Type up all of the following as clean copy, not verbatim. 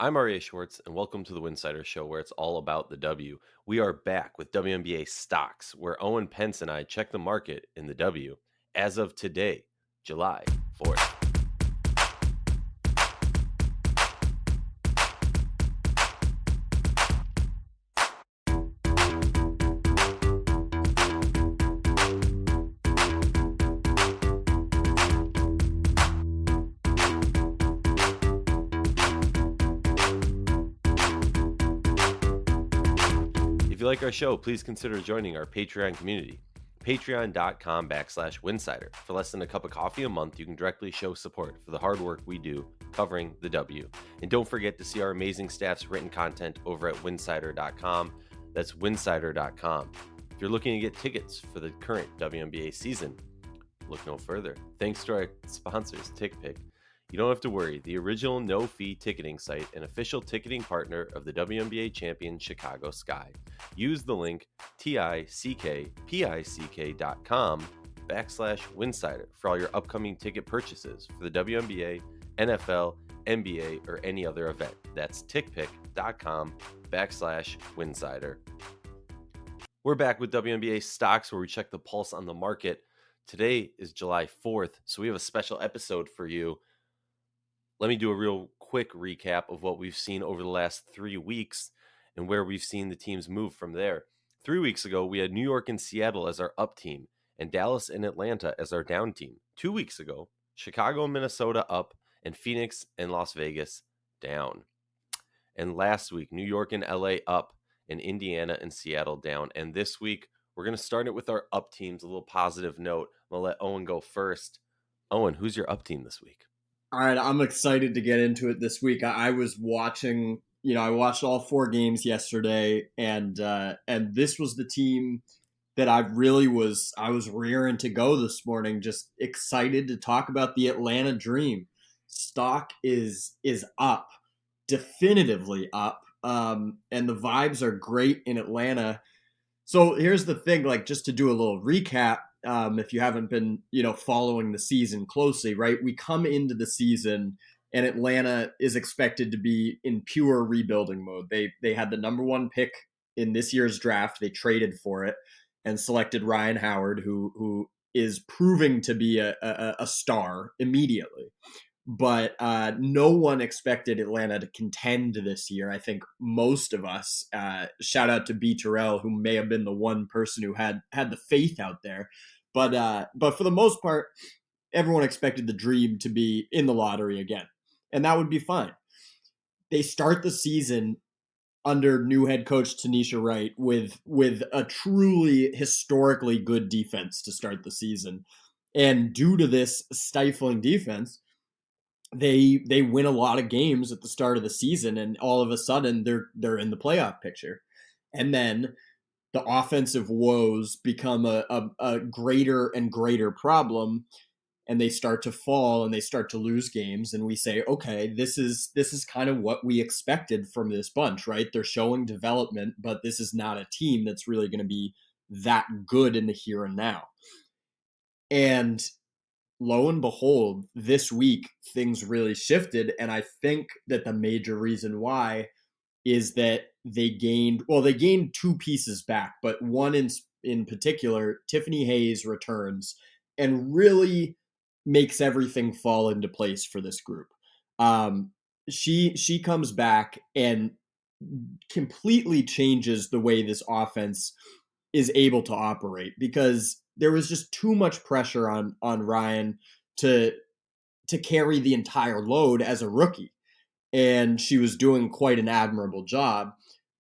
I'm R.A. Schwartz, and welcome to the Winsidr Show, where it's all about the W. We are back with WNBA Stocks, where Owen Pence and I check the market in the W as of today, July 4th. If you like our show, please consider joining our Patreon community, patreon.com/Winsidr. For less than a cup of coffee a month, you can directly show support for the hard work we do covering the W. And don't forget to see our amazing staff's written content over at winsidr.com. That's winsidr.com. If you're looking to get tickets for the current WNBA season, look no further. Thanks to our sponsors, TickPick. You don't have to worry. The original no-fee ticketing site and official ticketing partner of the WNBA champion Chicago Sky. Use the link tickpick.com/Winsidr for all your upcoming ticket purchases for the WNBA, NFL, NBA, or any other event. That's tickpick.com/Winsidr. We're back with WNBA Stocks, where we check the pulse on the market. Today is July 4th, so we have a special episode for you. Let me do a real quick recap of what we've seen over the last 3 weeks and where we've seen the teams move from there. 3 weeks ago, we had New York and Seattle as our up team and Dallas and Atlanta as our down team. 2 weeks ago, Chicago and Minnesota up and Phoenix and Las Vegas down. And last week, New York and LA up and Indiana and Seattle down. And this week, we're going to start it with our up teams, a little positive note. I'm going to let Owen go first. Owen, who's your up team this week? All right, I'm excited to get into it this week. I was watching, I watched all 4 games yesterday, and this was the team that I was rearing to go this morning. Just excited to talk about the Atlanta Dream. Stock is up, definitively up, and the vibes are great in Atlanta. So here's the thing, just to do a little recap. If you haven't been, following the season closely, right? We come into the season and Atlanta is expected to be in pure rebuilding mode. They had the number 1 pick in this year's draft. They traded for it and selected Ryan Howard, who is proving to be a star immediately. But no one expected Atlanta to contend this year. I think most of us, shout out to B. Terrell, who may have been the one person who had the faith out there. But for the most part, everyone expected the Dream to be in the lottery again. And that would be fine. They start the season under new head coach Tanisha Wright with a truly historically good defense to start the season. And due to this stifling defense, they win a lot of games at the start of the season, and all of a sudden they're in the playoff picture. And then the offensive woes become a greater and greater problem, and they start to fall and they start to lose games, and we say, okay, this is kind of what we expected from this bunch, right? They're showing development, but this is not a team that's really going to be that good in the here and now. And lo and behold, this week, things really shifted. And I think that the major reason why is that they gained 2 pieces back, but one in particular, Tiffany Hayes returns and really makes everything fall into place for this group. She comes back and completely changes the way this offense is able to operate, because there was just too much pressure on Ryan to carry the entire load as a rookie. And she was doing quite an admirable job.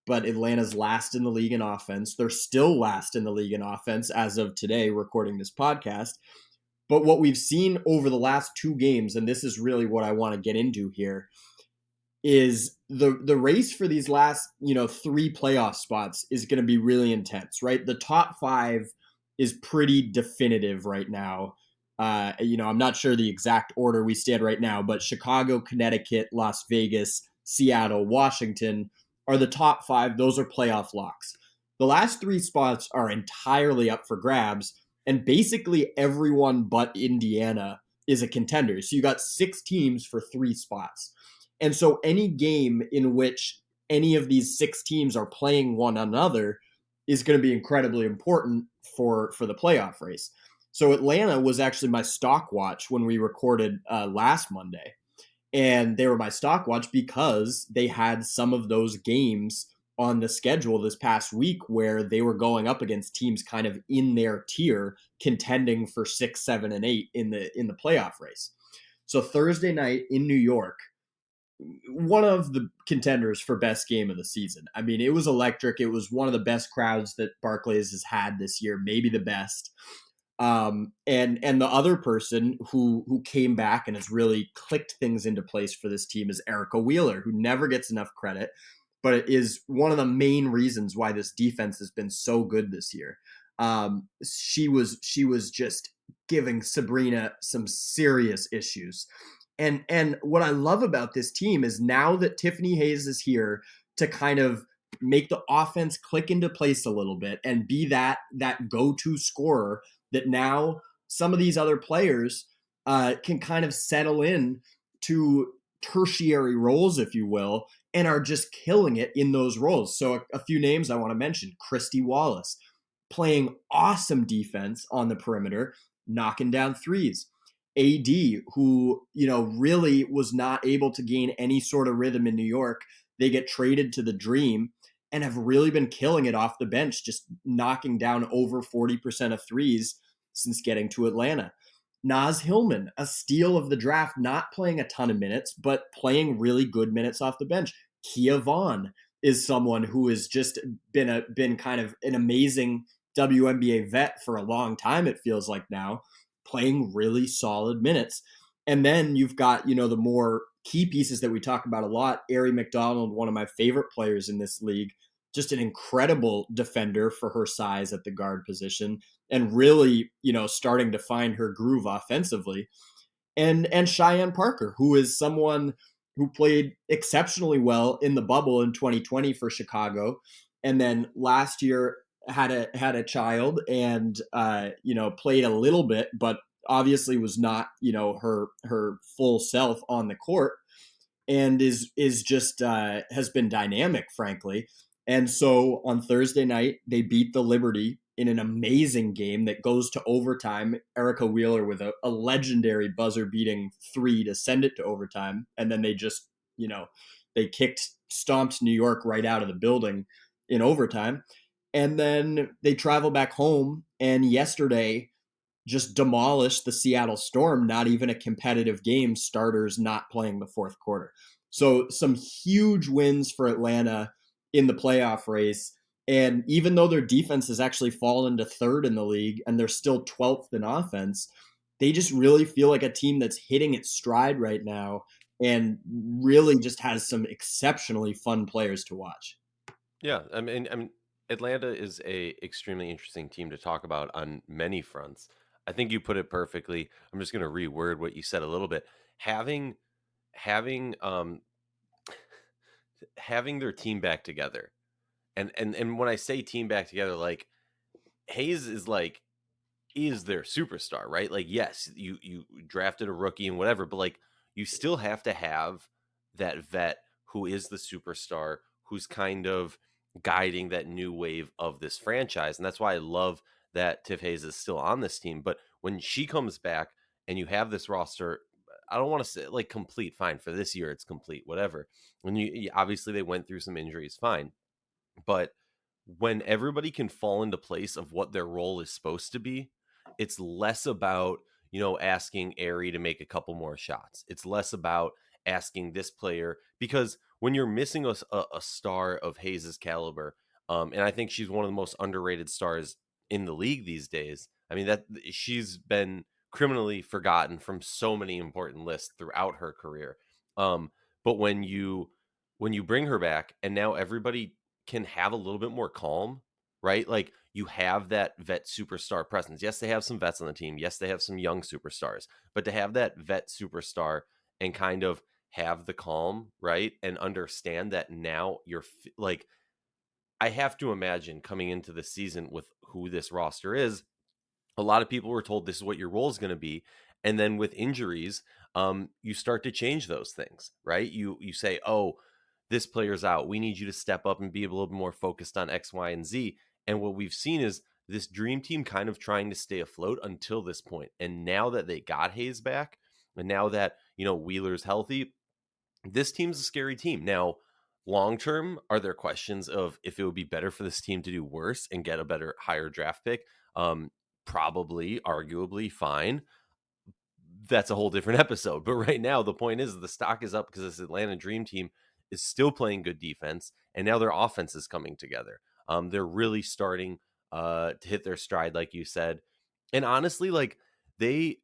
But Atlanta's last in the league in offense. They're still last in the league in offense as of today, recording this podcast. But what we've seen over the last 2 games, and this is really what I want to get into here, is the race for these last 3 playoff spots is going to be really intense, right? The top 5 is pretty definitive right now. I'm not sure the exact order we stand right now, but Chicago, Connecticut, Las Vegas, Seattle, Washington are the top 5. Those are playoff locks. The last 3 spots are entirely up for grabs, and basically everyone but Indiana is a contender. So you got 6 teams for 3 spots. And so any game in which any of these 6 teams are playing one another is going to be incredibly important for the playoff race. So Atlanta was actually my stock watch when we recorded last Monday, and they were my stock watch because they had some of those games on the schedule this past week where they were going up against teams kind of in their tier, contending for 6, 7, and 8 in the playoff race. So Thursday night in New York, one of the contenders for best game of the season. I mean, it was electric. It was one of the best crowds that Barclays has had this year, maybe the best. And the other person who came back and has really clicked things into place for this team is Erica Wheeler, who never gets enough credit, but it is one of the main reasons why this defense has been so good this year. She was just giving Sabrina some serious issues. And what I love about this team is now that Tiffany Hayes is here to kind of make the offense click into place a little bit and be that go-to scorer, that now some of these other players can kind of settle in to tertiary roles, if you will, and are just killing it in those roles. So a few names I want to mention: Christy Wallace, playing awesome defense on the perimeter, knocking down threes. AD, who, really was not able to gain any sort of rhythm in New York. They get traded to the Dream and have really been killing it off the bench, just knocking down over 40% of threes since getting to Atlanta. Naz Hillman, a steal of the draft, not playing a ton of minutes, but playing really good minutes off the bench. Kia Vaughn is someone who has just been kind of an amazing WNBA vet for a long time, it feels like now, playing really solid minutes. And then you've got, the more key pieces that we talk about a lot. Ari McDonald, one of my favorite players in this league, just an incredible defender for her size at the guard position, and really, starting to find her groove offensively. And Cheyenne Parker, who is someone who played exceptionally well in the bubble in 2020 for Chicago, and then last year had a child and played a little bit, but obviously was not her full self on the court, and is just has been dynamic, frankly. And so on Thursday night, they beat the Liberty in an amazing game that goes to overtime. Erica Wheeler with a legendary buzzer-beating 3 to send it to overtime, and then they just, they stomped New York right out of the building in overtime. And then they travel back home, and yesterday just demolished the Seattle Storm, not even a competitive game, starters not playing the fourth quarter. So some huge wins for Atlanta in the playoff race. And even though their defense has actually fallen to third in the league and they're still 12th in offense, they just really feel like a team that's hitting its stride right now and really just has some exceptionally fun players to watch. Yeah, I mean, Atlanta is a extremely interesting team to talk about on many fronts. I think you put it perfectly. I'm just going to reword what you said a little bit. Having having having their team back together, and when I say team back together, like Hayes is their superstar, right? Like, yes, you drafted a rookie and whatever, but like you still have to have that vet who is the superstar, who's kind of guiding that new wave of this franchise. And that's why I love that Tiff Hayes is still on this team. But when she comes back and you have this roster, I don't want to say like complete, fine. For this year, it's complete, whatever. When obviously they went through some injuries, fine. But when everybody can fall into place of what their role is supposed to be, it's less about, asking Ari to make a couple more shots. It's less about asking this player, because when you're missing a star of Hayes's caliber, and I think she's one of the most underrated stars in the league these days. I mean, that she's been criminally forgotten from so many important lists throughout her career. But when you bring her back and now everybody can have a little bit more calm, right? Like you have that vet superstar presence. Yes, they have some vets on the team. Yes, they have some young superstars, but to have that vet superstar and kind of have the calm, right? And understand that now like, I have to imagine coming into the season with who this roster is, a lot of people were told this is what your role is going to be. And then with injuries, you start to change those things, right? You say, oh, this player's out. We need you to step up and be a little bit more focused on X, Y, and Z. And what we've seen is this dream team kind of trying to stay afloat until this point. And now that they got Hayes back, and now that, Wheeler's healthy, this team's a scary team. Now, long term, are there questions of if it would be better for this team to do worse and get a better, higher draft pick? Probably, arguably, fine. That's a whole different episode. But right now, the point is the stock is up because this Atlanta Dream Team is still playing good defense, and now their offense is coming together. They're really starting to hit their stride, like you said. And honestly, like this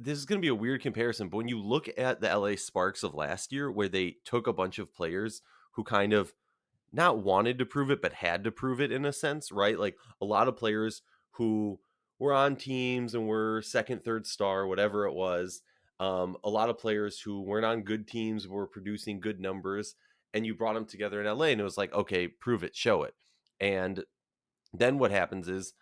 is going to be a weird comparison, but when you look at the LA Sparks of last year, where they took a bunch of players who kind of not wanted to prove it, but had to prove it in a sense, right? Like a lot of players who were on teams and were second, third star, whatever it was. A lot of players who weren't on good teams were producing good numbers, and you brought them together in LA, and it was like, okay, prove it, show it. And then what happens is,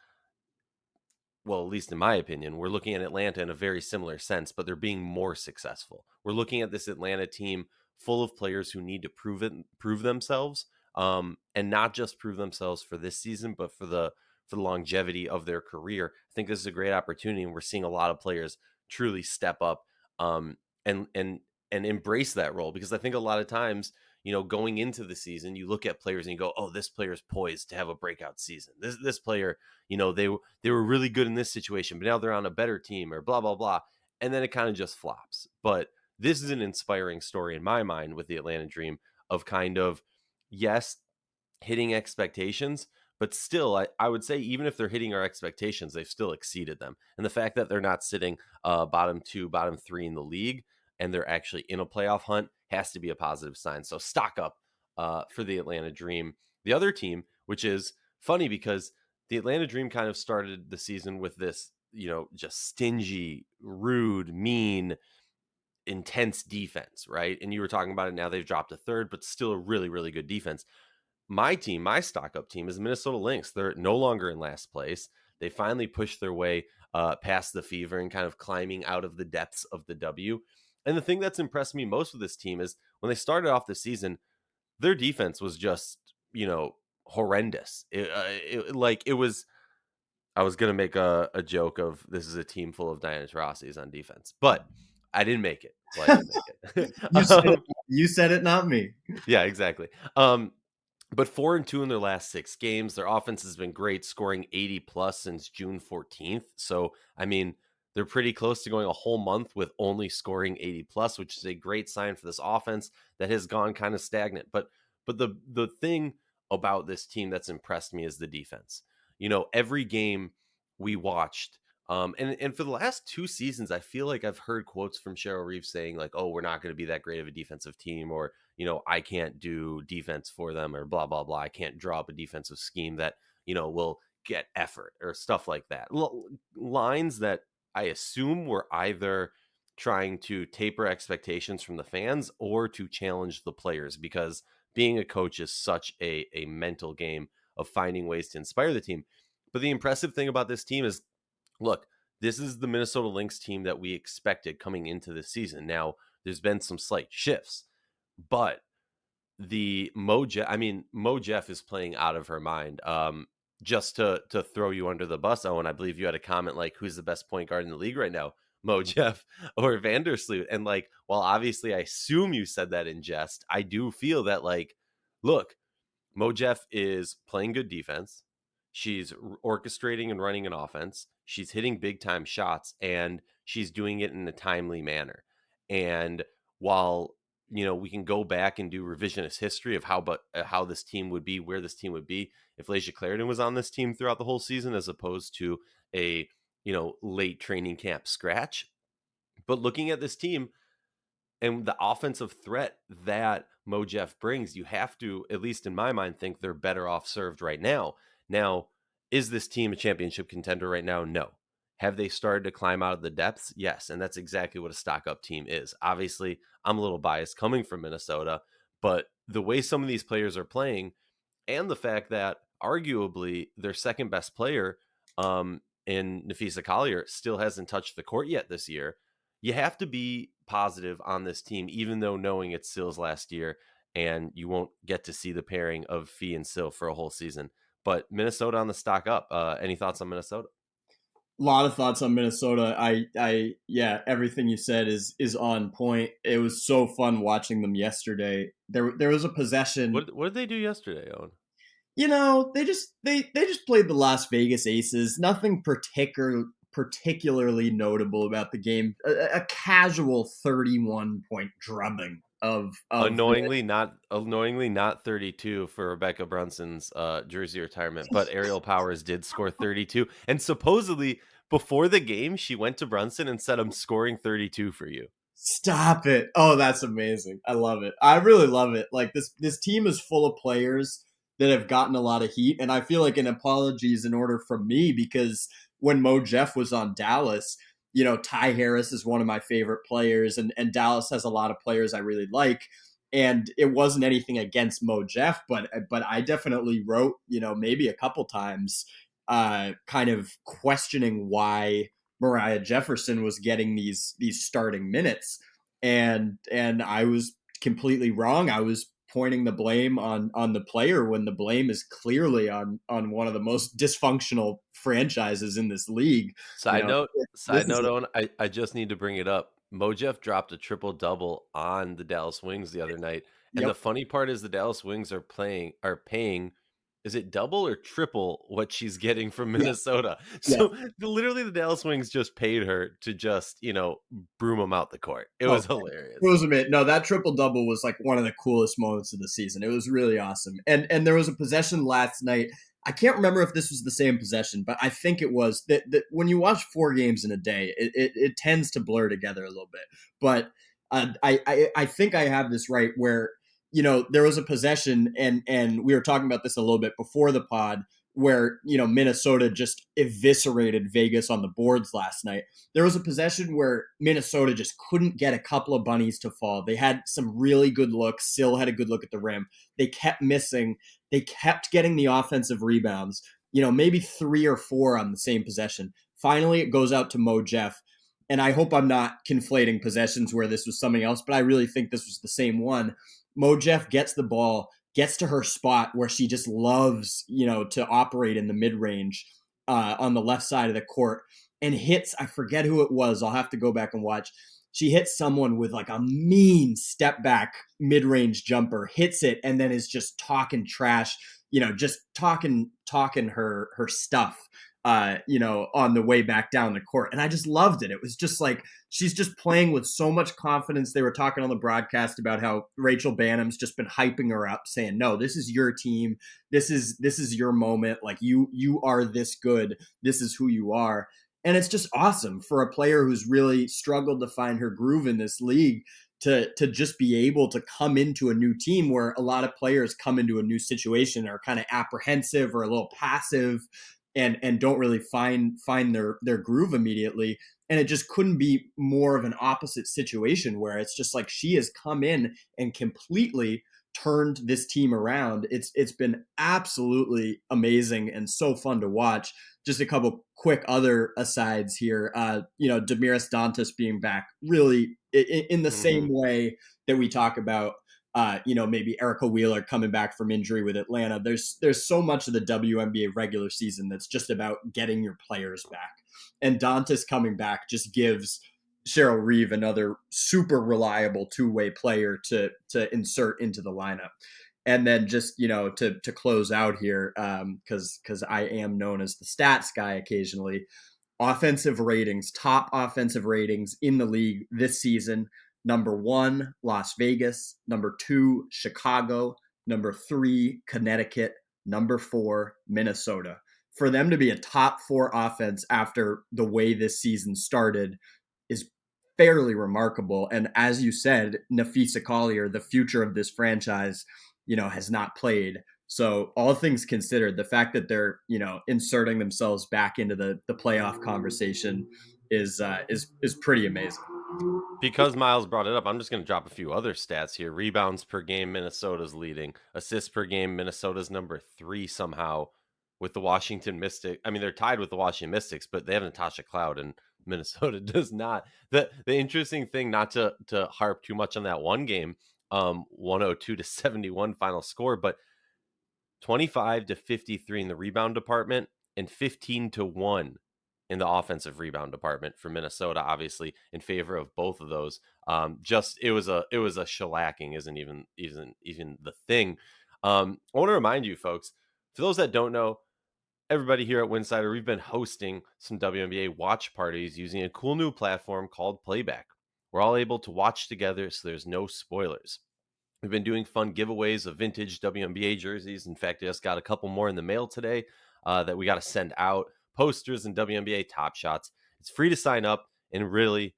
well, at least in my opinion, we're looking at Atlanta in a very similar sense, but they're being more successful. We're looking at this Atlanta team full of players who need to prove themselves, and not just prove themselves for this season, but for the longevity of their career. I think this is a great opportunity, and we're seeing a lot of players truly step up, and embrace that role, because I think a lot of times, going into the season, you look at players and you go, "Oh, this player's poised to have a breakout season. This player, they were really good in this situation, but now they're on a better team," or blah blah blah, and then it kind of just flops. But this is an inspiring story in my mind with the Atlanta Dream of kind of, yes, hitting expectations, but still, I would say even if they're hitting our expectations, they've still exceeded them. And the fact that they're not sitting bottom two, bottom three in the league, and they're actually in a playoff hunt has to be a positive sign. So stock up for the Atlanta Dream. The other team, which is funny because the Atlanta Dream kind of started the season with this, just stingy, rude, mean, intense defense, right? And you were talking about it, now they've dropped a third, but still a really, really good defense. My team, my stock up team, is Minnesota Lynx. They're no longer in last place. They finally pushed their way past the fever and kind of climbing out of the depths of the W. And the thing that's impressed me most with this team is when they started off the season, their defense was just, horrendous. It was. I was gonna make a joke of this is a team full of Diana Taurasi's on defense, but I didn't make it. So I didn't make You it. said it. You said it, not me. Yeah, exactly. But 4-2 in their last 6 games. Their offense has been great, scoring 80 plus since June 14th. So, I mean, they're pretty close to going a whole month with only scoring 80 plus, which is a great sign for this offense that has gone kind of stagnant. But the thing about this team that's impressed me is the defense. Every game we watched, and for the last 2 seasons, I feel like I've heard quotes from Cheryl Reeves saying like, "Oh, we're not going to be that great of a defensive team," or I can't do defense for them, or blah, blah, blah. I can't draw up a defensive scheme that, will get effort or stuff like that. Lines that I assume were either trying to taper expectations from the fans or to challenge the players, because being a coach is such a mental game of finding ways to inspire the team. But the impressive thing about this team is, look, this is the Minnesota Lynx team that we expected coming into this season. Now, there's been some slight shifts, but Mo Jeff is playing out of her mind. Just to throw you under the bus, Owen, I believe you had a comment like, "Who's the best point guard in the league right now, Mo Jeff or Vandersloot?" And like, while obviously I assume you said that in jest, I do feel that like, look, Mo Jeff is playing good defense. She's orchestrating and running an offense. She's hitting big time shots, and she's doing it in a timely manner. And while we can go back and do revisionist history of how this team would be, where this team would be if Laisha Clarendon was on this team throughout the whole season, as opposed to a late training camp scratch. But looking at this team and the offensive threat that Mo Jeff brings, you have to, at least in my mind, think they're better off served right now. Now, is this team a championship contender right now? No. Have they started to climb out of the depths? Yes. And that's exactly what a stock up team is. Obviously, I'm a little biased coming from Minnesota, but the way some of these players are playing, and the fact that arguably their second best player in Nafisa Collier still hasn't touched the court yet this year, you have to be positive on this team, even though knowing it's Sill's last year and you won't get to see the pairing of Fee and Sill for a whole season. But Minnesota on the stock up. Any thoughts on Minnesota? A lot of thoughts on Minnesota. Yeah, everything you said is on point. It was so fun watching them yesterday. There was a possession. What did they do yesterday, Owen? They just played the Las Vegas Aces. Nothing particularly notable about the game. A casual 31-point drubbing of Annoyingly not 32 for Rebecca Brunson's jersey retirement, but Ariel Powers did score 32, and supposedly before the game she went to Brunson and said, "I'm scoring 32 for you." Stop it. Oh, that's amazing. I love it. I really love it. Like this team is full of players that have gotten a lot of heat, and I feel like an apology is in order from me because when Mo Jeff was on Dallas, Ty Harris is one of my favorite players, and Dallas has a lot of players I really like. And it wasn't anything against Mo Jeff, but I definitely wrote, maybe a couple times, kind of questioning why Mariah Jefferson was getting these starting minutes, and I was completely wrong. I was pointing the blame on the player when the blame is clearly on one of the most dysfunctional franchises in this league. You Side know, note, this side is note, Owen, I just need to bring it up. Mojef dropped a triple double on the Dallas Wings the other night. And the yep, funny part is the Dallas Wings are paying, is it double or triple what she's getting from yeah, Minnesota? yeah. So literally the Dallas Wings just paid her to just, broom them out the court. It Oh, was hilarious. it was a bit. No, that triple double was like one of the coolest moments of the season. It was really awesome. And there was a possession last night. I can't remember if this was the same possession, but I think it was that when you watch 4 games in a day, it tends to blur together a little bit. But I think I have this right where there was a possession, and we were talking about this a little bit before the pod, where Minnesota just eviscerated Vegas on the boards last night. There was a possession where Minnesota just couldn't get a couple of bunnies to fall. They had some really good looks. Sill had a good look at the rim. They kept missing. They kept getting the offensive rebounds, maybe 3 or 4 on the same possession. Finally, it goes out to Mo Jeff. And I hope I'm not conflating possessions where this was something else, but I really think this was the same one. Mo Jeff gets the ball, gets to her spot where she just loves, to operate in the mid range on the left side of the court, and hits, I forget who it was. I'll have to go back and watch. She hits someone with like a mean step back mid range jumper, hits it, and then is just talking trash, just talking her stuff. On the way back down the court. And I just loved it. It was just like she's just playing with so much confidence. They were talking on the broadcast about how Rachel Bannum's just been hyping her up, saying, "No, this is your team. This is your moment. Like you are this good. This is who you are." And it's just awesome for a player who's really struggled to find her groove in this league to just be able to come into a new team where a lot of players come into a new situation are kind of apprehensive or a little passive and don't really find their groove immediately. And it just couldn't be more of an opposite situation where it's just like she has come in and completely turned this team around. It's been absolutely amazing and so fun to watch. Just a couple quick other asides here. Demiris Dantas being back really in the same way that we talk about maybe Erica Wheeler coming back from injury with Atlanta. There's so much of the WNBA regular season that's just about getting your players back. And Dantas coming back just gives Cheryl Reeve another super reliable two-way player to insert into the lineup. And then just, to close out here, because I am known as the stats guy occasionally, offensive ratings, top offensive ratings in the league this season. Number 1, Las Vegas. Number 2, Chicago. Number 3, Connecticut. Number 4, Minnesota. For them to be a top 4 offense after the way this season started is fairly remarkable. And as you said, Nafisa Collier, the future of this franchise, has not played. So all things considered, the fact that they're, inserting themselves back into the playoff conversation is pretty amazing. Because Miles brought it up, I'm just going to drop a few other stats here. Rebounds per game, Minnesota's leading. Assists per game, Minnesota's number 3 somehow with the Washington Mystics. I mean, they're tied with the Washington Mystics, but they have Natasha Cloud, and Minnesota does not. The interesting thing, not to harp too much on that one game, 102-71 final score, but 25-53 in the rebound department and 15-1 in the offensive rebound department for Minnesota, obviously in favor of both of those. Just it was a shellacking, isn't even the thing. I want to remind you folks, for those that don't know, everybody here at Winsidr, we've been hosting some WNBA watch parties using a cool new platform called Playback. We're all able to watch together, so there's no spoilers. We've been doing fun giveaways of vintage WNBA jerseys. In fact, I just got a couple more in the mail today that we got to send out. Posters and WNBA Top Shots. It's free to sign up and really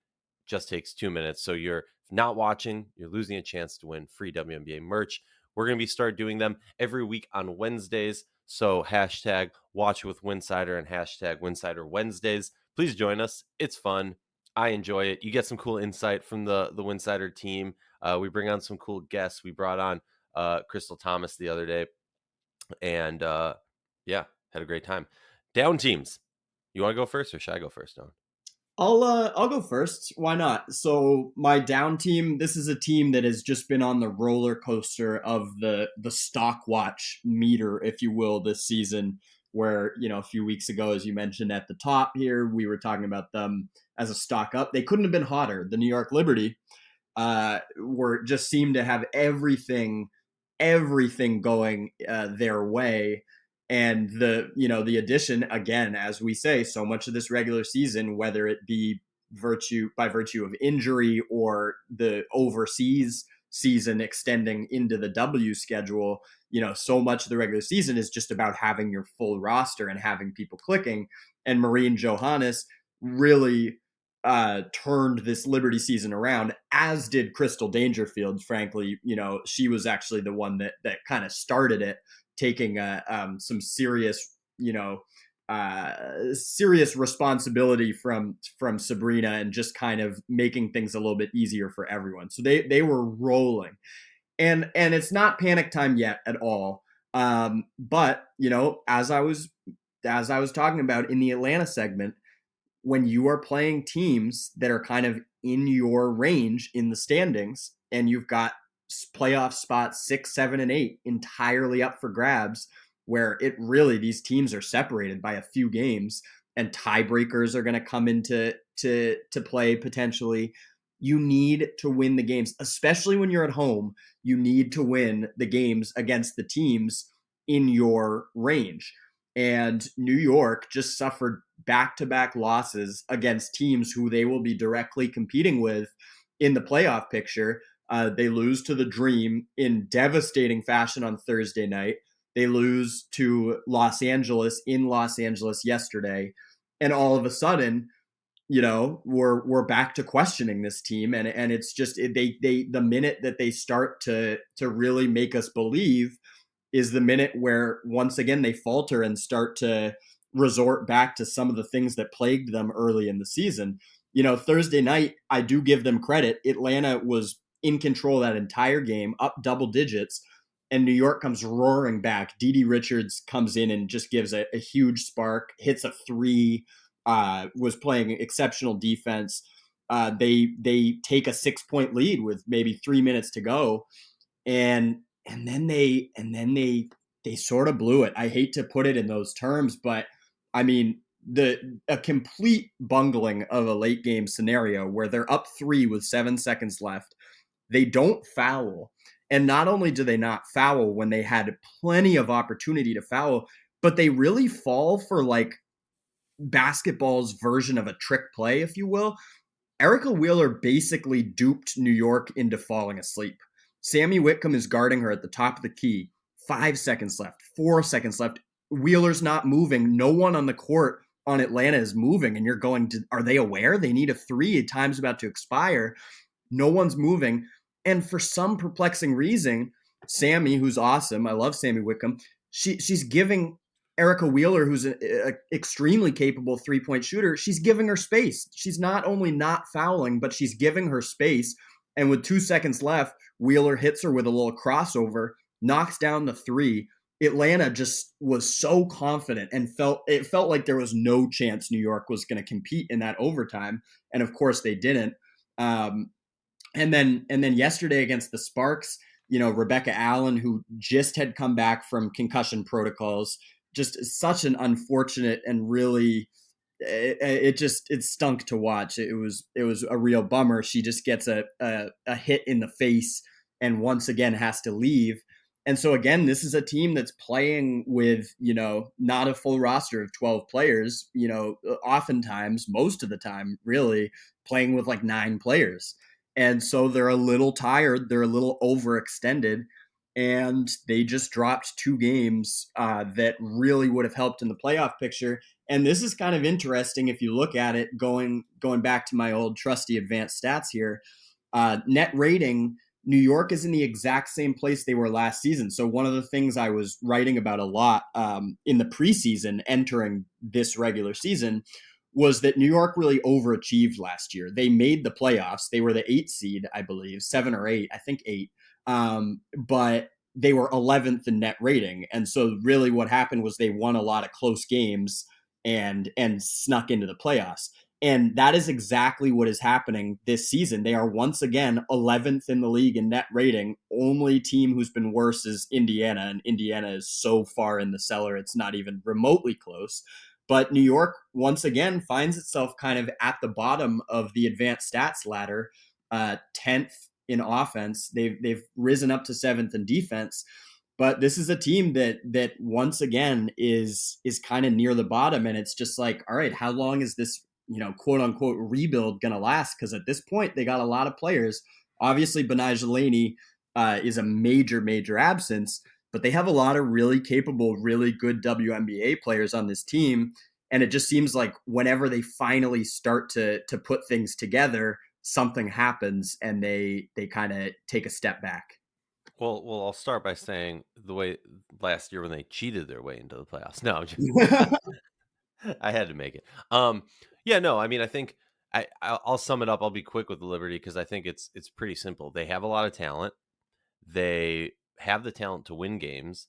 just takes 2 minutes. So you're not watching, you're losing a chance to win free WNBA merch. We're going to start doing them every week on Wednesdays. So hashtag watch with Winsidr and hashtag Winsidr Wednesdays. Please join us. It's fun. I enjoy it. You get some cool insight from the Winsidr team. We bring on some cool guests. We brought on Crystal Thomas the other day, and yeah, had a great time. Down teams. You want to go first, or should I go first, Don? I'll go first. Why not? So my down team, this is a team that has just been on the roller coaster of the stock watch meter, if you will, this season. Where, a few weeks ago, as you mentioned at the top here, we were talking about them as a stock up. They couldn't have been hotter. The New York Liberty just seemed to have everything going their way. And the addition, again, as we say, so much of this regular season, whether it be by virtue of injury or the overseas season extending into the W schedule, so much of the regular season is just about having your full roster and having people clicking. And Marine Johannes really turned this Liberty season around, as did Crystal Dangerfield. Frankly, she was actually the one that kind of started it, taking some serious, serious responsibility from Sabrina and just kind of making things a little bit easier for everyone. So they were rolling, and it's not panic time yet at all. But as I was talking about in the Atlanta segment, when you are playing teams that are kind of in your range in the standings, and you've got playoff spots 6, 7, and 8 entirely up for grabs, where these teams are separated by a few games, and tiebreakers are going to come into play potentially. You need to win the games, especially when you're at home. You need to win the games against the teams in your range. And New York just suffered back-to-back losses against teams who they will be directly competing with in the playoff picture. They lose to the Dream in devastating fashion on Thursday night. They lose to Los Angeles in Los Angeles yesterday. And all of a sudden, we're back to questioning this team. And it's just, the minute that they start to really make us believe is the minute where once again they falter and start to resort back to some of the things that plagued them early in the season. Thursday night, I do give them credit. Atlanta was in control that entire game, up double digits, and New York comes roaring back. Dede Richards comes in and just gives a huge spark, hits a three, was playing exceptional defense. They take a 6-point lead with maybe 3 minutes to go, and then they sort of blew it. I hate to put it in those terms, but I mean, a complete bungling of a late game scenario where they're up 3 with 7 seconds left. They don't foul. And not only do they not foul when they had plenty of opportunity to foul, but they really fall for like basketball's version of a trick play, if you will. Erica Wheeler basically duped New York into falling asleep. Sammy Whitcomb is guarding her at the top of the key. 5 seconds left, 4 seconds left. Wheeler's not moving. No one on the court on Atlanta is moving. And you're going, are they aware? They need a 3. Time's about to expire. No one's moving. And for some perplexing reason, Sammy, who's awesome, I love Sammy Whitcomb, she's giving Erica Wheeler, who's an extremely capable 3-point shooter, she's giving her space. She's not only not fouling, but she's giving her space. And with 2 seconds left, Wheeler hits her with a little crossover, knocks down the 3. Atlanta just was so confident and felt like there was no chance New York was going to compete in that overtime, and of course they didn't. Um, and then yesterday against the Sparks, Rebecca Allen, who just had come back from concussion protocols, just such an unfortunate and really it stunk to watch. It was a real bummer. She just gets a hit in the face and once again has to leave. And so again, this is a team that's playing with, not a full roster of 12 players, oftentimes, most of the time, really playing with like 9 players. And so they're a little tired, they're a little overextended, and they just dropped 2 games that really would have helped in the playoff picture. And this is kind of interesting if you look at it, going back to my old trusty advanced stats here. Net rating, New York is in the exact same place they were last season. So one of the things I was writing about a lot in the preseason entering this regular season was that New York really overachieved last year. They made the playoffs. They were the 8 seed, I believe, 7 or 8, I think 8. But they were 11th in net rating. And so really what happened was they won a lot of close games and snuck into the playoffs. And that is exactly what is happening this season. They are once again 11th in the league in net rating. Only team who's been worse is Indiana, and Indiana is so far in the cellar, it's not even remotely close. But New York, once again, finds itself kind of at the bottom of the advanced stats ladder, 10th in offense. They've risen up to 7th in defense. But this is a team that once again is kind of near the bottom, and it's just like, all right, how long is this, quote unquote rebuild going to last? Because at this point, they got a lot of players. Obviously, Benai Delaney is a major absence, but they have a lot of really capable, really good WNBA players on this team. And it just seems like whenever they finally start to put things together, something happens and they kind of take a step back. Well, I'll start by saying the way last year when they cheated their way into the playoffs. No, I had to make it. Yeah, no, I mean, I think I'll sum it up. I'll be quick with the Liberty because I think it's pretty simple. They have a lot of talent. They have the talent to win games,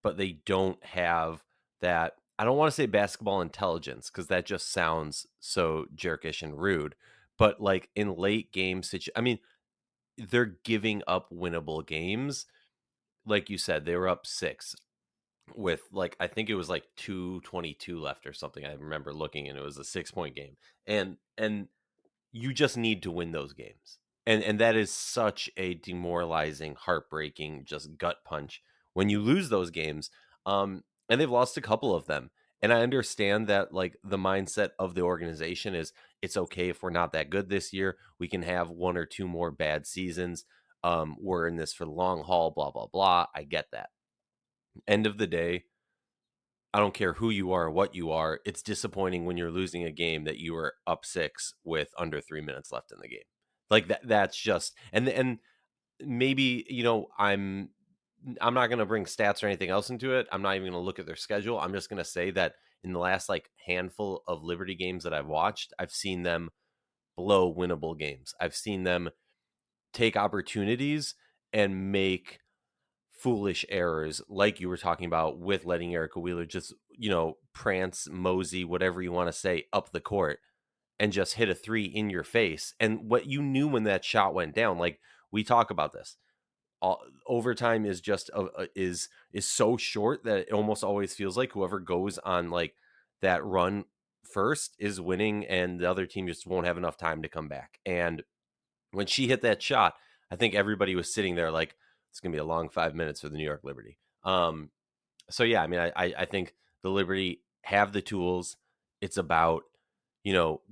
but they don't have that. I don't want to say basketball intelligence because that just sounds so jerkish and rude. But like in late game I mean, they're giving up winnable games. Like you said, they were up 6 with like I think it was like 2:22 left or something. I remember looking and it was a 6-point game. And you just need to win those games. And that is such a demoralizing, heartbreaking, just gut punch when you lose those games. And they've lost a couple of them. And I understand that like the mindset of the organization is it's okay if we're not that good this year. We can have 1 or 2 more bad seasons. We're in this for the long haul, blah, blah, blah. I get that. End of the day, I don't care who you are or what you are. It's disappointing when you're losing a game that you were up 6 with under 3 minutes left in the game. Like that's just and maybe, I'm not going to bring stats or anything else into it. I'm not even going to look at their schedule. I'm just going to say that in the last like handful of Liberty games that I've watched, I've seen them blow winnable games. I've seen them take opportunities and make foolish errors like you were talking about with letting Erica Wheeler just, prance, mosey, whatever you want to say, up the court and just hit a 3 in your face. And what you knew when that shot went down, like we talk about this, overtime is just is so short that it almost always feels like whoever goes on like that run first is winning and the other team just won't have enough time to come back. And when she hit that shot, I think everybody was sitting there like it's gonna be a long 5 minutes for the New York Liberty. So yeah, I mean, I think the Liberty have the tools. It's about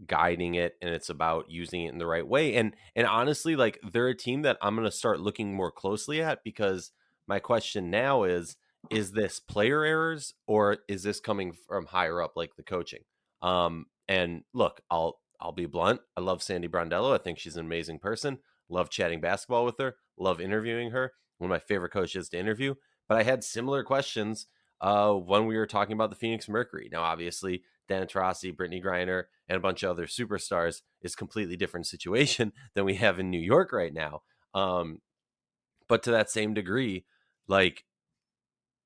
guiding it, and it's about using it in the right way. And honestly, like they're a team that I'm gonna start looking more closely at because my question now is this player errors or is this coming from higher up, like the coaching? And look, I'll be blunt. I love Sandy Brondello. I think she's an amazing person. Love chatting basketball with her. Love interviewing her. One of my favorite coaches to interview. But I had similar questions when we were talking about the Phoenix Mercury. Now, obviously, Dan Taurasi, Brittany Griner, and a bunch of other superstars is completely different situation than we have in New York right now. But to that same degree, like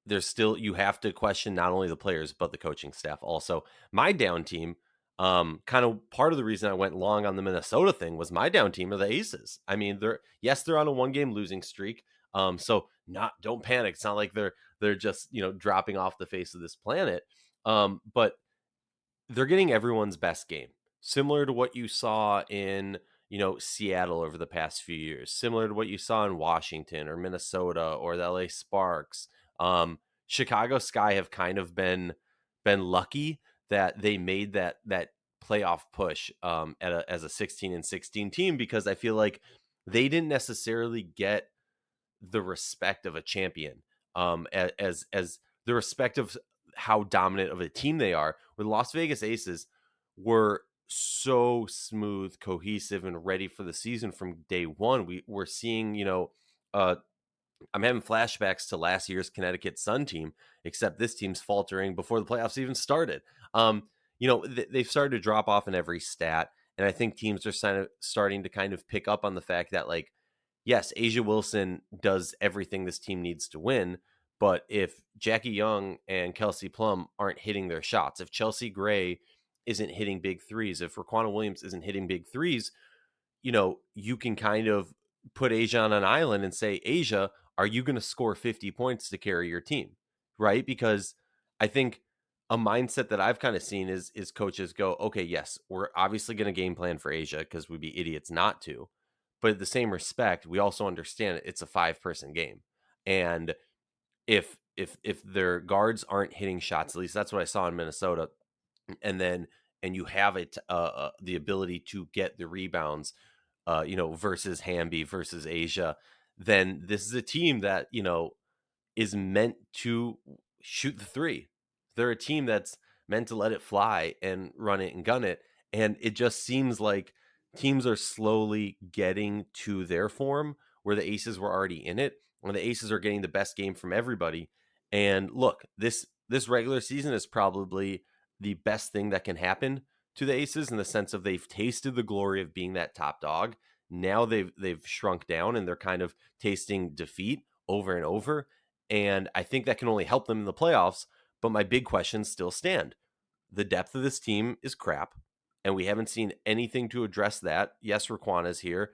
there's still, you have to question not only the players but the coaching staff also. My down team, kind of part of the reason I went long on the Minnesota thing was my down team are the Aces. I mean, they're on a 1-game losing streak. So not don't panic. It's not like they're just, dropping off the face of this planet. But they're getting everyone's best game, similar to what you saw in, Seattle over the past few years, similar to what you saw in Washington or Minnesota or the LA Sparks. Chicago Sky have kind of been lucky that they made that playoff push, as a 16-16 team, because I feel like they didn't necessarily get the respect of a champion, as the respect of how dominant of a team they are. Where the Las Vegas Aces were so smooth, cohesive, and ready for the season from day one. We're seeing, I'm having flashbacks to last year's Connecticut Sun team, except this team's faltering before the playoffs even started. They've started to drop off in every stat, and I think teams are starting to kind of pick up on the fact that, like, yes, Asia Wilson does everything this team needs to win. But if Jackie Young and Kelsey Plum aren't hitting their shots, if Chelsea Gray isn't hitting big threes, if Raquana Williams isn't hitting big threes, you can kind of put Asia on an island and say, Asia, are you going to score 50 points to carry your team? Right? Because I think a mindset that I've kind of seen is coaches go, okay, yes, we're obviously going to game plan for Asia because we'd be idiots not to. But at the same respect, we also understand it's a 5-person game. And if their guards aren't hitting shots, at least that's what I saw in Minnesota, and you have the ability to get the rebounds, versus Hamby versus Asia, then this is a team that, is meant to shoot the three. They're a team that's meant to let it fly and run it and gun it. And it just seems like teams are slowly getting to their form where the Aces were already in it, where the Aces are getting the best game from everybody. And look, this regular season is probably the best thing that can happen to the Aces, in the sense of they've tasted the glory of being that top dog. Now they've shrunk down and they're kind of tasting defeat over and over. And I think that can only help them in the playoffs. But my big questions still stand. The depth of this team is crap, and we haven't seen anything to address that. Yes, Raquan is here.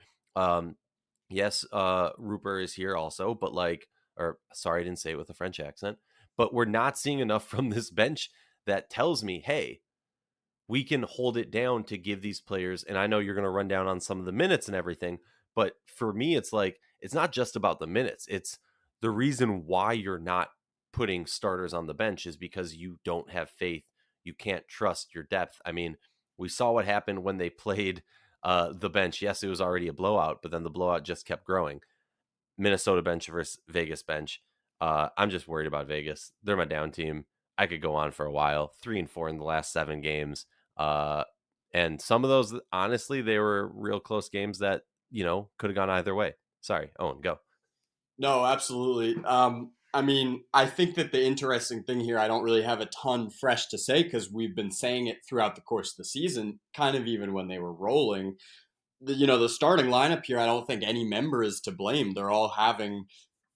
Yes, Rupert is here also, but or sorry, I didn't say it with a French accent. But we're not seeing enough from this bench that tells me, hey, we can hold it down to give these players. And I know you're going to run down on some of the minutes and everything, but for me, it's like, it's not just about the minutes. It's the reason why you're not putting starters on the bench is because you don't have faith. You can't trust your depth. I mean, we saw what happened when they played the bench. Yes, it was already a blowout, but then the blowout just kept growing. Minnesota bench versus Vegas bench. I'm just worried about Vegas. They're my down team. I could go on for a while. 3-4 in the last 7 games. And some of those, honestly, they were real close games that, could have gone either way. Sorry, Owen, go. No, absolutely. I mean, I think that the interesting thing here, I don't really have a ton fresh to say because we've been saying it throughout the course of the season, kind of even when they were rolling. The starting lineup here, I don't think any member is to blame. They're all having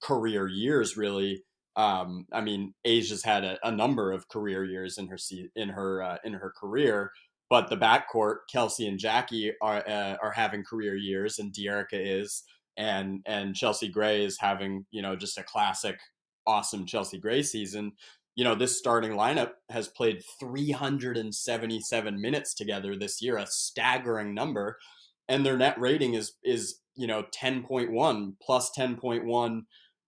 career years, really. I mean, Asia's had a number of career years in her career, but the backcourt, Kelsey and Jackie are having career years, and De'Erica is, and Chelsea Gray is having just a classic, awesome Chelsea Gray season. This starting lineup has played 377 minutes together this year, a staggering number, and their net rating is 10.1 plus 10.1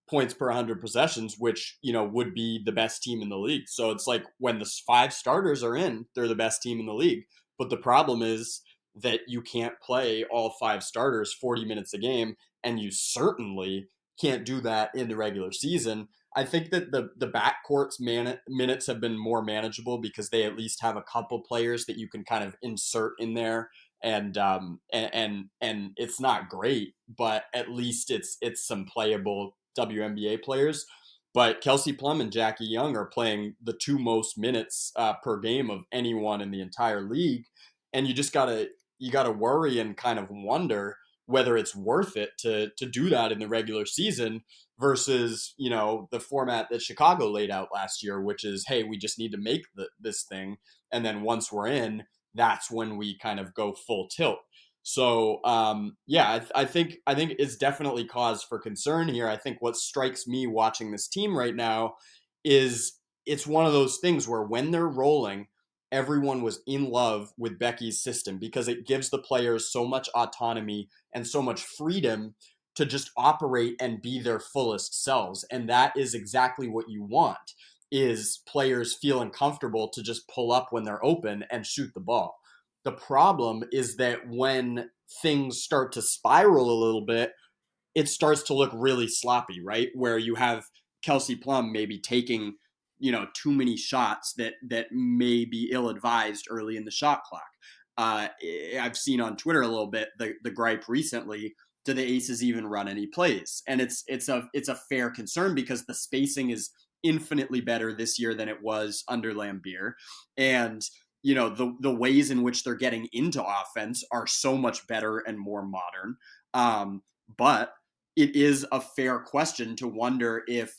points per 100 possessions, which would be the best team in the league. So it's like when the 5 starters are in, they're the best team in the league. But the problem is that you can't play all 5 starters 40 minutes a game, and you certainly can't do that in the regular season. I think that the backcourt's minutes have been more manageable because they at least have a couple players that you can kind of insert in there, and it's not great, but at least it's some playable WNBA players. But Kelsey Plum and Jackie Young are playing the 2 most minutes per game of anyone in the entire league, and you gotta worry and kind of wonder whether it's worth it to do that in the regular season versus, the format that Chicago laid out last year, which is, hey, we just need to make this thing. And then once we're in, that's when we kind of go full tilt. So yeah, I think it's definitely cause for concern here. I think what strikes me watching this team right now is it's one of those things where when they're rolling, everyone was in love with Becky's system because it gives the players so much autonomy and so much freedom to just operate and be their fullest selves. And that is exactly what you want, is players feeling comfortable to just pull up when they're open and shoot the ball. The problem is that when things start to spiral a little bit, it starts to look really sloppy, right? Where you have Kelsey Plum maybe taking, too many shots that may be ill advised early in the shot clock. I've seen on Twitter a little bit the gripe recently: do the Aces even run any plays? And it's a fair concern because the spacing is infinitely better this year than it was under Lambeer, and the ways in which they're getting into offense are so much better and more modern. But it is a fair question to wonder if,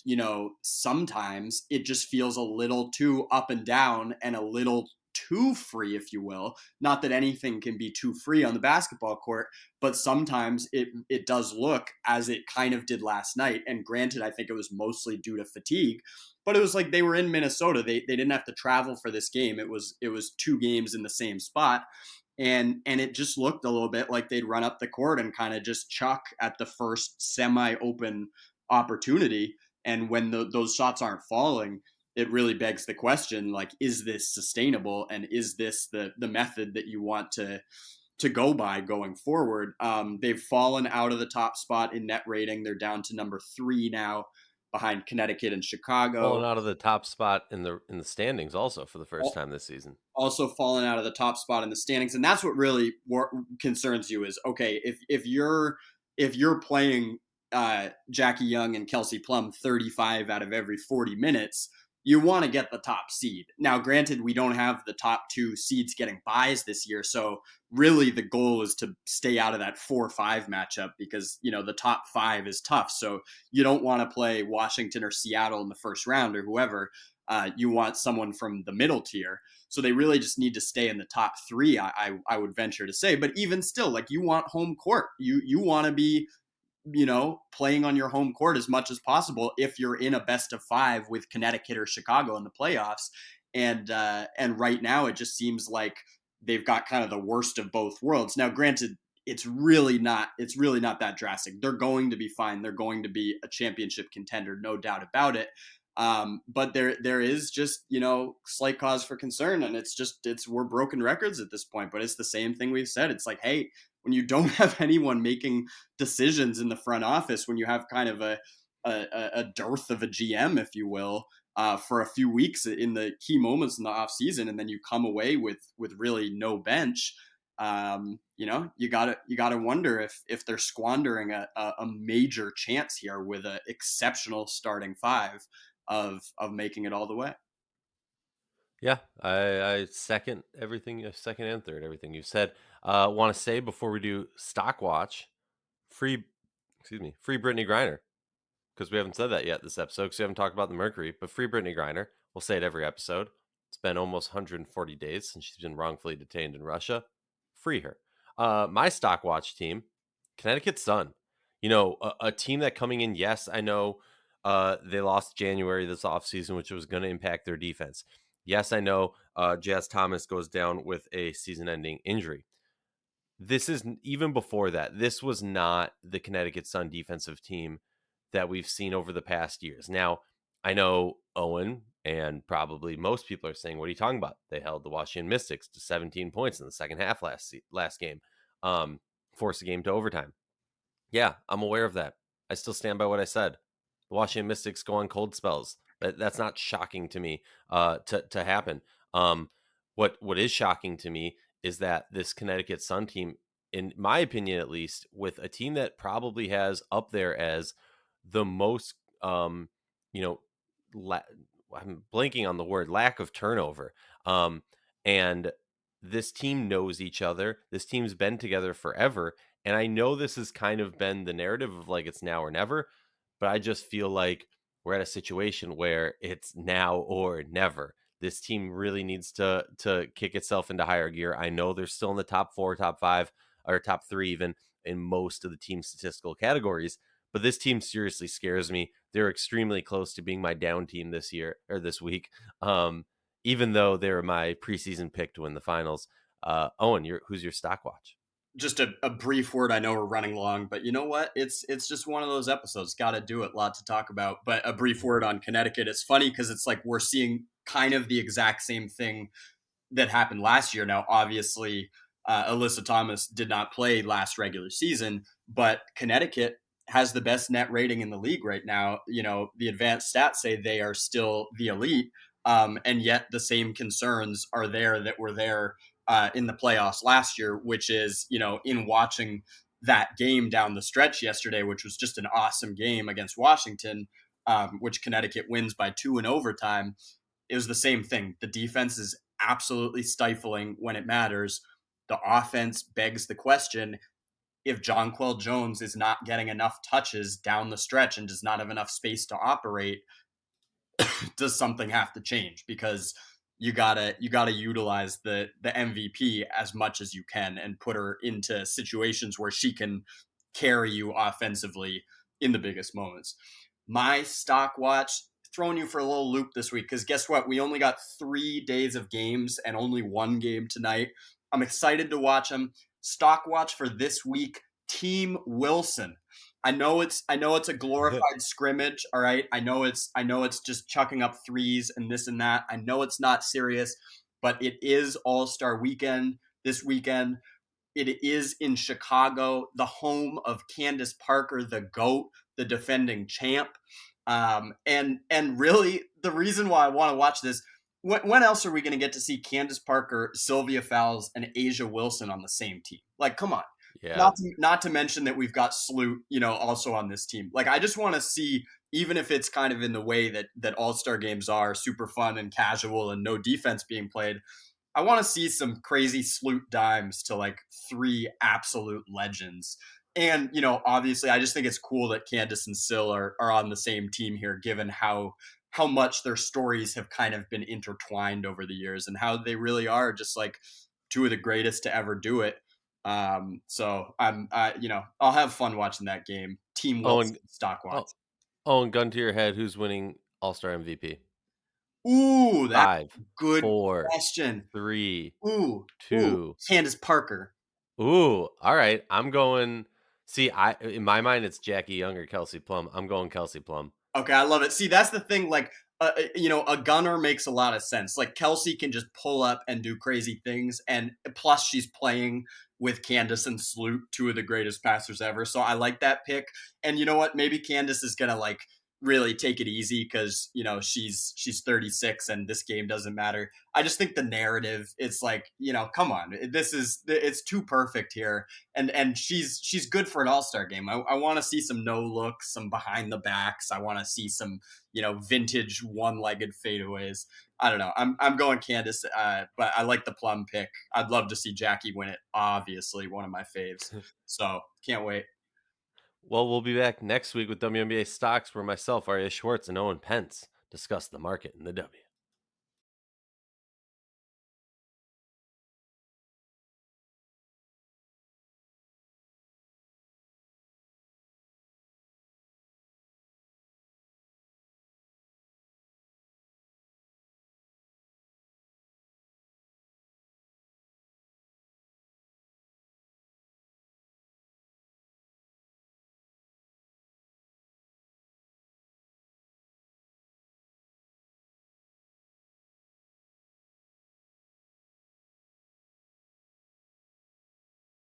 sometimes it just feels a little too up and down and a little too free, if you will. Not that anything can be too free on the basketball court, but sometimes it does look as it kind of did last night. And granted, I think it was mostly due to fatigue, but it was like they were in Minnesota. They didn't have to travel for this game. It was 2 games in the same spot. And it just looked a little bit like they'd run up the court and kind of just chuck at the first semi-open opportunity. And when those shots aren't falling, it really begs the question, like, is this sustainable, and is this the method that you want to go by going forward? They've fallen out of the top spot in net rating. They're down to number 3 now, behind Connecticut and Falling Chicago. out of the top spot in the standings also for the first time this season. Also fallen out of the top spot in the standings, and that's what really concerns you. Is, okay, if you're playing Jackie Young and Kelsey Plum 35 out of every 40 minutes, you want to get the top seed. Now, granted, we don't have the top 2 seeds getting buys this year, so really the goal is to stay out of that 4-5 matchup, because the top 5 is tough. So you don't want to play Washington or Seattle in the first round, or whoever. You want someone from the middle tier. So they really just need to stay in the top 3, I would venture to say. But even still, like, you want home court. You want to be, playing on your home court as much as possible if you're in a best of 5 with Connecticut or Chicago in the playoffs. And right now it just seems like they've got kind of the worst of both worlds. Now, granted, it's really not that drastic. They're going to be fine. They're going to be a championship contender, no doubt about it. But there is just, slight cause for concern, and we're broken records at this point. But it's the same thing we've said. It's like, hey, when you don't have anyone making decisions in the front office, when you have kind of a dearth of a GM, if you will, for a few weeks in the key moments in the off season, and then you come away with really no bench. You gotta wonder if they're squandering a major chance here with an exceptional starting 5 of making it all the way. Yeah, I second everything, second and third everything you said. Want to say before we do stock watch, free, excuse me, free Brittany Griner, because we haven't said that yet this episode, because we haven't talked about the Mercury, but free Brittany Griner. We'll say it every episode. It's been almost 140 days since she's been wrongfully detained in Russia. Free her. My stock watch team, Connecticut Sun. A team that coming in, yes, I know they lost January this offseason, which was going to impact their defense. Yes, I know Jazz Thomas goes down with a season-ending injury. This is even before that. This was not the Connecticut Sun defensive team that we've seen over the past years. Now, I know Owen and probably most people are saying, what are you talking about? They held the Washington Mystics to 17 points in the second half last game, forced the game to overtime. Yeah, I'm aware of that. I still stand by what I said. The Washington Mystics go on cold spells. That's not shocking to me to happen. What is shocking to me is that this Connecticut Sun team, in my opinion at least, with a team that probably has up there as the most, you know, I'm blanking on the word, lack of turnover. And this team knows each other. This team's been together forever. And I know this has kind of been the narrative of like it's now or never. but I just feel like we're at a situation where it's now or never. This team really needs to kick itself into higher gear. I know they're still in the top 4, top 5, or top 3 even in most of the team statistical categories, but this team seriously scares me. They're extremely close to being my down team this year or this week. Even though they're my preseason pick to win the finals. Owen, who's your stock watch? Just a brief word. I know we're running long, but you know what? It's just one of those episodes. Got to do it. Lot to talk about. But a brief word on Connecticut. It's funny because it's like we're seeing kind of the exact same thing that happened last year. Now, obviously, Alyssa Thomas did not play last regular season, but Connecticut has the best net rating in the league right now. You know, the advanced stats say they are still the elite, and yet the same concerns are there that were there in the playoffs last year, which is, you know, in watching that game down the stretch yesterday, which was just an awesome game against Washington, which Connecticut wins by 2 in overtime. It was the same thing. The defense is absolutely stifling when it matters. The offense begs the question, if Jonquel Jones is not getting enough touches down the stretch and does not have enough space to operate, does something have to change? Because you gotta utilize the MVP as much as you can and put her into situations where she can carry you offensively in the biggest moments. My stock watch, throwing you for a little loop this week, because guess what? We only got 3 days of games and only one game tonight. I'm excited to watch them. Stock watch for this week, Team Wilson. I know it's a glorified scrimmage, all right? I know it's just chucking up threes and this and that. I know it's not serious, but it is All-Star weekend this weekend. It is in Chicago, the home of Candace Parker, the GOAT, the defending champ. And really, the reason why I want to watch this, when else are we going to get to see Candace Parker, Sylvia Fowles, and Asia Wilson on the same team? Like, come on. Yeah. Not to mention that we've got Sloot, you know, also on this team. Like, I just want to see, even if it's kind of in the way that All-Star games are, super fun and casual and no defense being played, I want to see some crazy Sloot dimes to like 3 absolute legends. And, you know, obviously, I just think it's cool that Candace and Syl are on the same team here, given how much their stories have kind of been intertwined over the years and how they really are just like 2 of the greatest to ever do it. So you know, I'll have fun watching that game. Team Owen, Wilson stock watch. oh, Owen, gun to your head, who's winning All Star MVP? Ooh, that's Five, a good 4, question. 3, Ooh, 2. Candace Parker. Ooh, all right. I'm going. See, I in my mind it's Jackie Young or Kelsey Plum. I'm going Kelsey Plum. Okay, I love it. See, that's the thing. Like, you know, a gunner makes a lot of sense. Like Kelsey can just pull up and do crazy things, and plus she's playing with Candace and Sloot, 2 of the greatest passers ever. So I like that pick. And you know what? Maybe Candace is gonna like really take it easy because you know she's 36 and this game doesn't matter. I just think the narrative, it's like, you know, come on, it's too perfect here, and she's good for an all-star game. I want to see some no looks, some behind the backs. I want to see some, you know, vintage one-legged fadeaways. I don't know. I'm going Candace, but I like the Plum pick. I'd love to see Jackie win it. Obviously, one of my faves. So can't wait. Well, we'll be back next week with WNBA Stocks, where myself, Arya Schwartz, and Owen Pence discuss the market in the W.